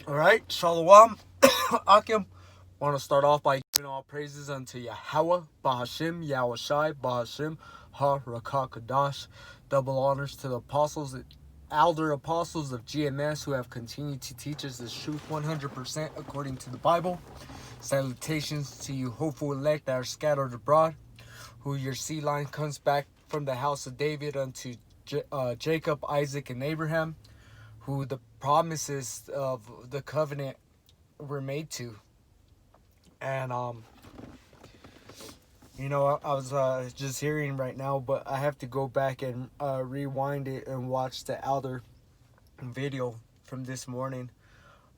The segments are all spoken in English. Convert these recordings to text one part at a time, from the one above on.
Alright, Shalom. Akim. Want to start off by giving all praises unto Yahweh, Bahashim, Yahushai, Bahashim, Ha Rakakadash. Double honors to the apostles, elder apostles of GMS who have continued to teach us this truth 100% according to the Bible. Salutations to you hopeful elect that are scattered abroad, who your seed line comes back from the house of David unto Jacob, Isaac, and Abraham, who the promises of the covenant were made to. And I was just hearing right now, but I have to go back and rewind it and watch the elder video from this morning.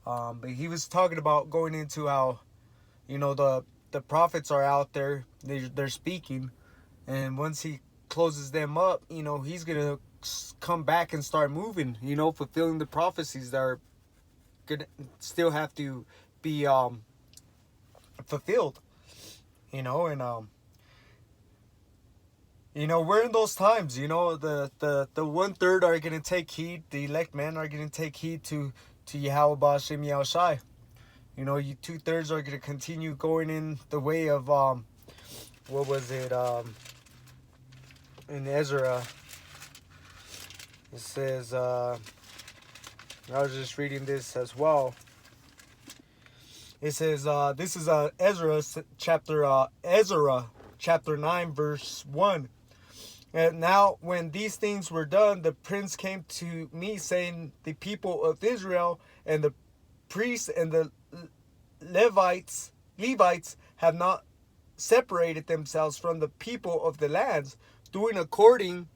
But he was talking about going into how, the prophets are out there, they're speaking, and once he closes them up, he's gonna come back and start moving, fulfilling the prophecies that are gonna still have to be fulfilled, and we're in those times. The 1/3 are gonna take heed. The elect men are gonna take heed to Yahweh Ba'Shem Yahushai. You 2/3 are gonna continue going in the way of what was it in Ezra. It says I was just reading this as well. It says this is Ezra chapter 9 verse 1. And now when these things were done, the prince came to me, saying, the people of Israel and the priests and the Levites have not separated themselves from the people of the lands, doing according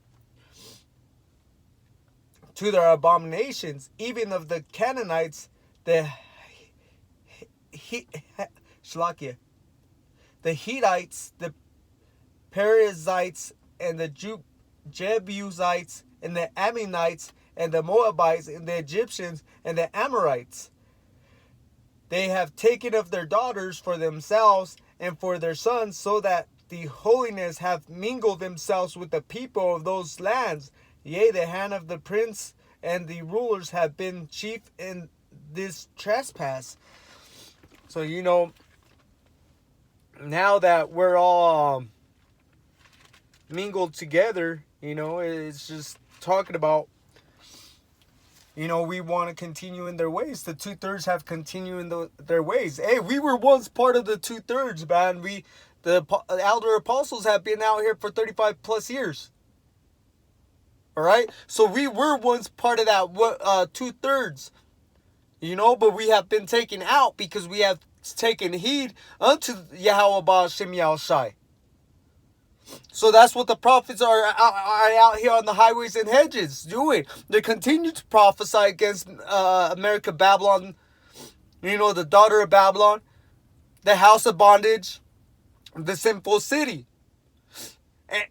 to their abominations, even of the Canaanites, the Hittites, the Perizzites, and the Jebusites, and the Ammonites, and the Moabites, and the Egyptians, and the Amorites. They have taken of their daughters for themselves and for their sons, so that the holiness have mingled themselves with the people of those lands. Yea, the hand of the prince and the rulers have been chief in this trespass. So, now that we're all mingled together, it's just talking about, we want to continue in their ways. The 2/3 have continued in their ways. Hey, we were once part of the 2/3, man. The elder apostles have been out here for 35 plus years. All right, so we were once part of that 2/3, but we have been taken out because we have taken heed unto Yahweh Ba'Shem Yahushai. So that's what the prophets are out here on the highways and hedges doing. They continue to prophesy against America, Babylon, the daughter of Babylon, the house of bondage, the sinful city.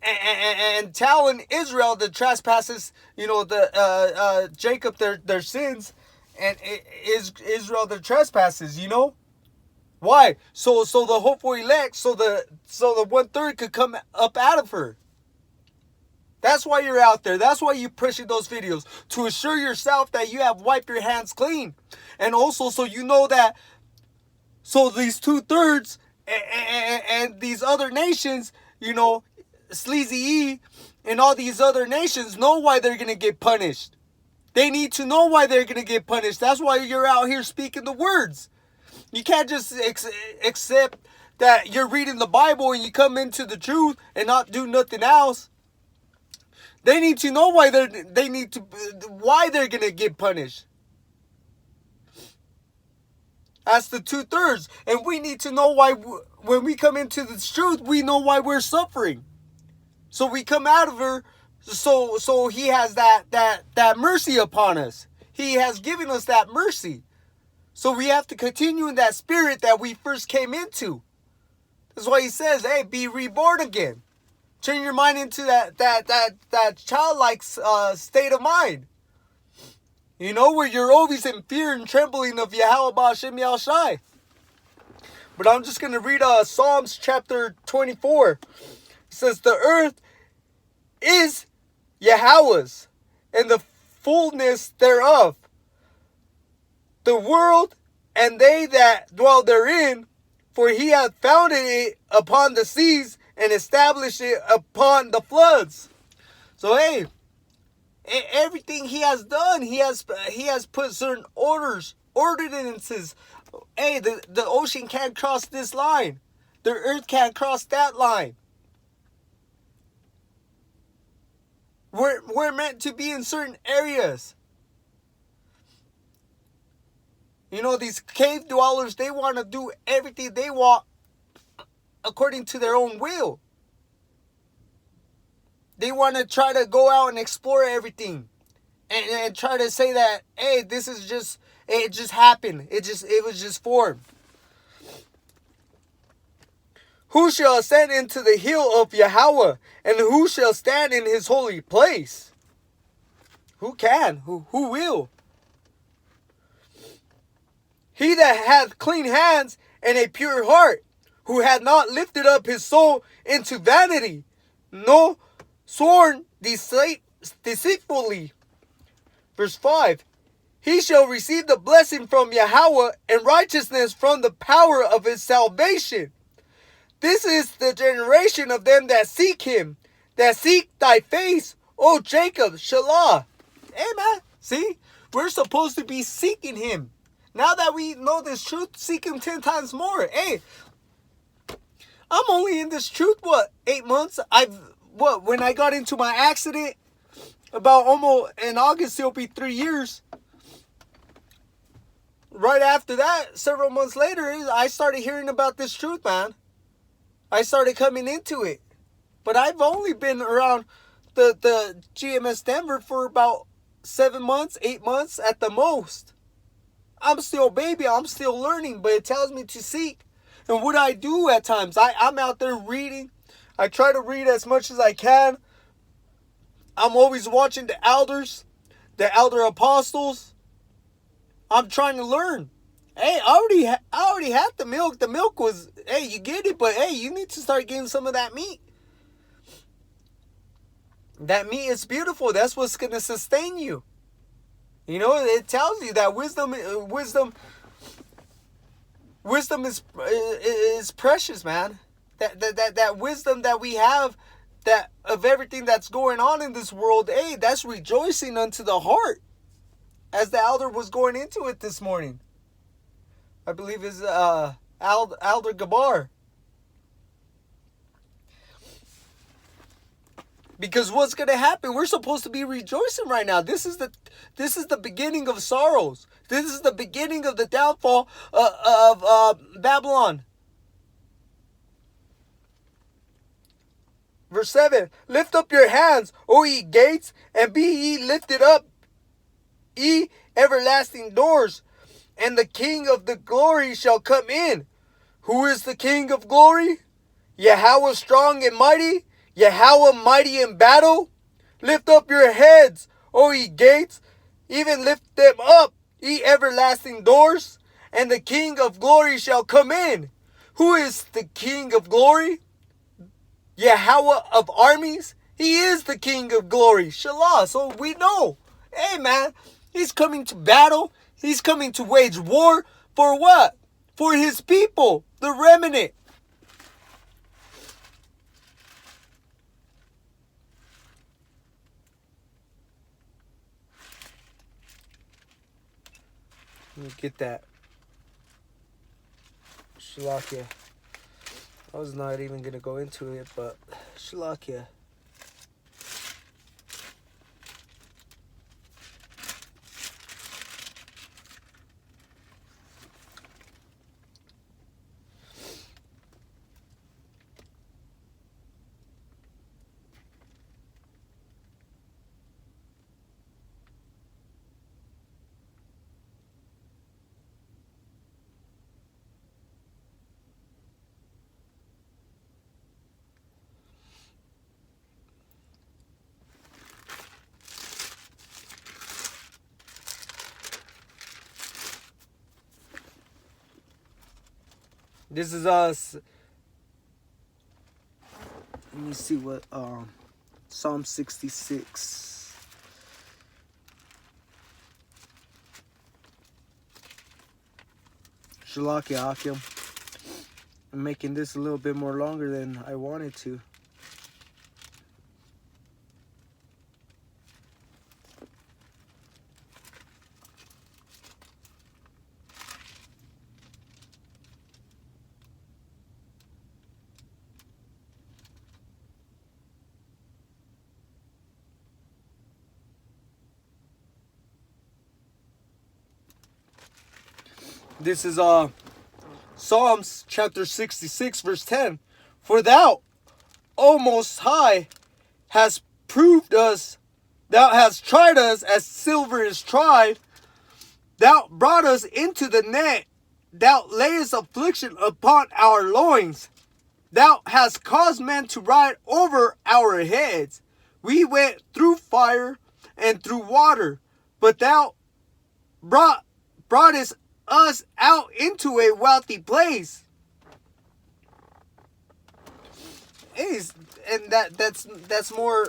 And telling Israel the trespasses, Jacob their sins, and Israel their trespasses, Why? So the hopeful elect, so the 1/3 could come up out of her. That's why you're out there. That's why you're pushing those videos, to assure yourself that you have wiped your hands clean, and also so that these 2/3 and these other nations, Sleazy E and all these other nations know why they're going to get punished. They need to know why they're going to get punished. That's why you're out here speaking the words. You can't just accept that you're reading the Bible and you come into the truth and not do nothing else. They need to know why they're going to get punished. That's the 2/3. And we need to know why, when we come into the truth, we know why we're suffering. So we come out of her, so he has that mercy upon us. He has given us that mercy. So we have to continue in that spirit that we first came into. That's why he says, hey, be reborn again. Turn your mind into that childlike state of mind. Where you're always in fear and trembling of Yahweh Ba'Shem Yahushai. But I'm just going to read Psalms chapter 24. It says, the earth is Yahweh's, and the fullness thereof, the world and they that dwell therein, for he hath founded it upon the seas and established it upon the floods. So hey, everything he has done, he has put certain ordinances. Hey, the ocean can't cross this line. The earth can't cross that line. We're meant to be in certain areas. You know, these cave dwellers, they want to do everything they want according to their own will. They want to try to go out and explore everything. And try to say that, hey, this is just, it just happened. It was just formed. Who shall ascend into the hill of Yahweh? And who shall stand in his holy place? Who can? Who will? He that hath clean hands and a pure heart, who hath not lifted up his soul into vanity, no sworn deceitfully. Verse 5. He shall receive the blessing from Yahweh and righteousness from the power of his salvation. This is the generation of them that seek him, that seek thy face, O Jacob, Shalah. Hey man, see? We're supposed to be seeking him. Now that we know this truth, seek him 10 times more. Hey, I'm only in this truth, 8 months? When I got into my accident, about almost in August, it'll be 3 years. Right after that, several months later, I started hearing about this truth, man. I started coming into it. But I've only been around the GMSDenver for about 7 months, 8 months at the most. I'm still a baby. I'm still learning, but it tells me to seek. And what I do at times, I'm out there reading. I try to read as much as I can. I'm always watching the elders, the elder apostles. I'm trying to learn. Hey, I already had the milk. The milk was, hey, you get it, but hey, you need to start getting some of that meat. That meat is beautiful. That's what's going to sustain you. You know, it tells you that wisdom is precious, man. That wisdom that we have, that of everything that's going on in this world, hey, that's rejoicing unto the heart. As the elder was going into it this morning. I believe is Elder Gabar. Because what's going to happen? We're supposed to be rejoicing right now. This is the beginning of sorrows. This is the beginning of the downfall of Babylon. Verse 7. Lift up your hands, O ye gates, and be ye lifted up, ye everlasting doors, and the King of the glory shall come in. Who is the King of glory? Yahweh strong and mighty, Yahweh mighty in battle. Lift up your heads, O ye gates, even lift them up, ye everlasting doors, and the King of glory shall come in. Who is the King of glory? Yahweh of armies. He is the King of glory. Shalah. So we know. Hey man, he's coming to battle. He's coming to wage war. For what? For his people, the remnant. Let me get that. Shalakia. I was not even going to go into it, but Shalakia. This is us. Let me see what Psalm 66. Shalakia Akim. I'm making this a little bit more longer than I wanted to. This is Psalms chapter 66 verse 10. For thou, O Most High, hast proved us, thou hast tried us as silver is tried. Thou brought us into the net, thou layest affliction upon our loins. Thou hast caused men to ride over our heads. We went through fire and through water, but thou broughtest us out into a wealthy place. And that's more,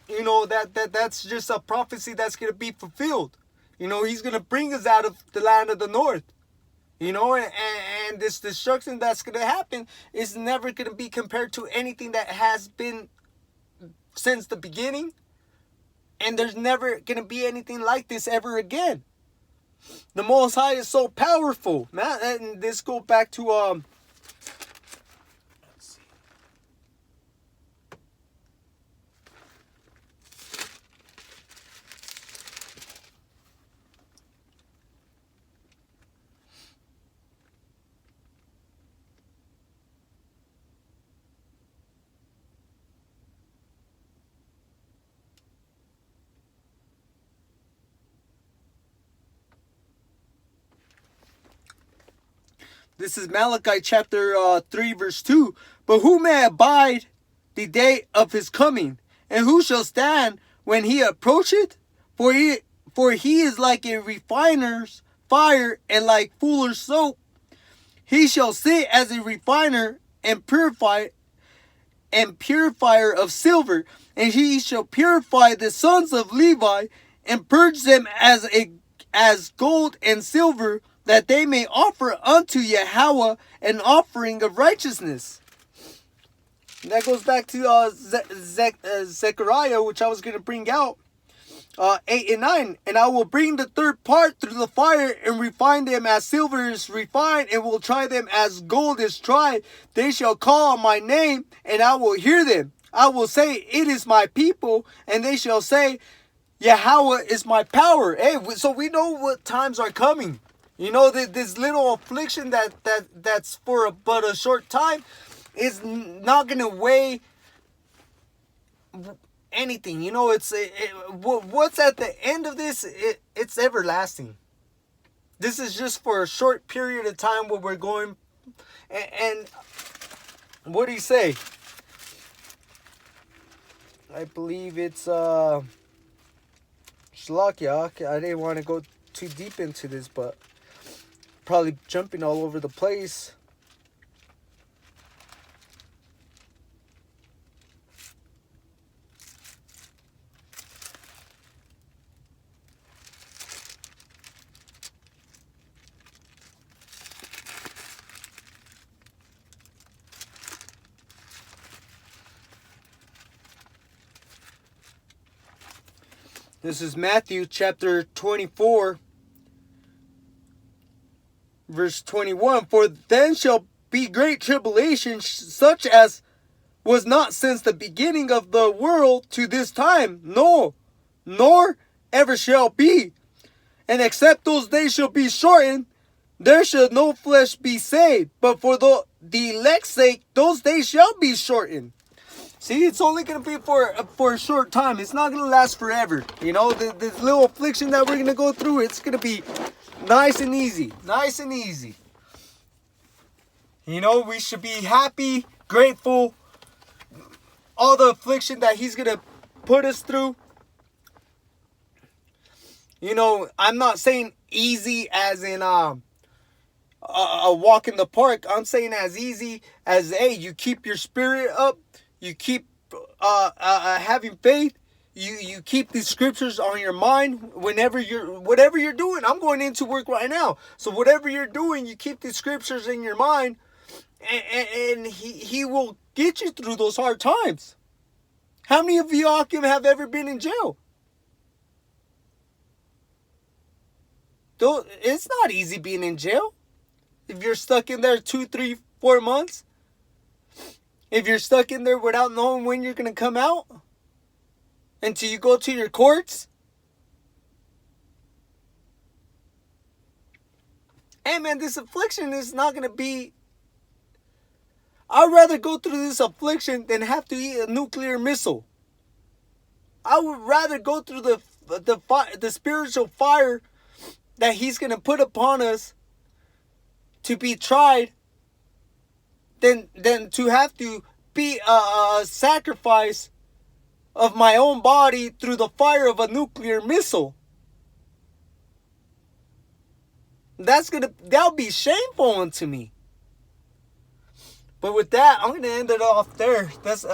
that's just a prophecy that's gonna be fulfilled. He's gonna bring us out of the land of the north. And this destruction that's gonna happen is never gonna be compared to anything that has been since the beginning. And there's never gonna be anything like this ever again. The Most High is so powerful, man. And this go back to let's see. This is Malachi chapter 3 verse 2. But who may abide the day of his coming? And who shall stand when he approacheth? For he is like a refiner's fire and like fuller's soap. He shall sit as a refiner and purifier of silver. And he shall purify the sons of Levi and purge them as gold and silver, that they may offer unto Yahweh an offering of righteousness. And that goes back to Zechariah, which I was going to bring out, 8 and 9. And I will bring the third part through the fire and refine them as silver is refined, and will try them as gold is tried. They shall call on my name, and I will hear them. I will say, it is my people, and they shall say, Yahweh is my power. Hey, so we know what times are coming. This little affliction that's for but a short time is not going to weigh anything. What's at the end of this, it's everlasting. This is just for a short period of time where we're going. And what do you say? I believe it's Shalakia. I didn't want to go too deep into this, but probably jumping all over the place. This is Matthew chapter 24. Verse 21, for then shall be great tribulation, such as was not since the beginning of the world to this time, no, nor ever shall be. And except those days shall be shortened, there shall no flesh be saved. But for the elect's sake, those days shall be shortened. See, it's only going to be for a short time. It's not going to last forever. This little affliction that we're going to go through, it's going to be nice and easy. Nice and easy. We should be happy, grateful. All the affliction that he's going to put us through. I'm not saying easy as in a walk in the park. I'm saying as easy as, hey, you keep your spirit up. You keep having faith. You keep these scriptures on your mind whatever you're doing. I'm going into work right now. So whatever you're doing, you keep these scriptures in your mind, and he will get you through those hard times. How many of you, Akim, have ever been in jail? It's not easy being in jail. If you're stuck in there 2, 3, 4 months. If you're stuck in there without knowing when you're going to come out. Until you go to your courts. Hey man, this affliction is not going to be... I'd rather go through this affliction than have to eat a nuclear missile. I would rather go through the spiritual fire that he's going to put upon us to be tried than to have to be a sacrifice of my own body through the fire of a nuclear missile. That'll be shameful unto me. But with that, I'm going to end it off there. That's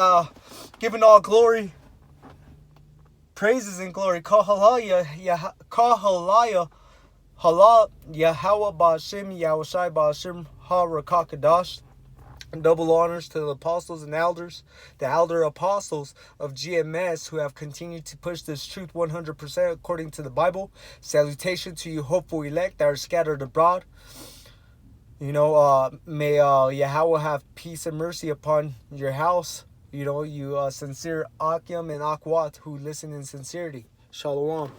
giving all glory, praises and glory. Kahalaya, Halal, Yahweh Ba'ashim, Yahushai Ba'ashim, Ha-Rakakadash. Double honors to the apostles and elders, the elder apostles of GMS who have continued to push this truth 100% according to the Bible. Salutation to you hopeful elect that are scattered abroad. May Yahweh have peace and mercy upon your house. You sincere Akim and Akwat who listen in sincerity. Shalom.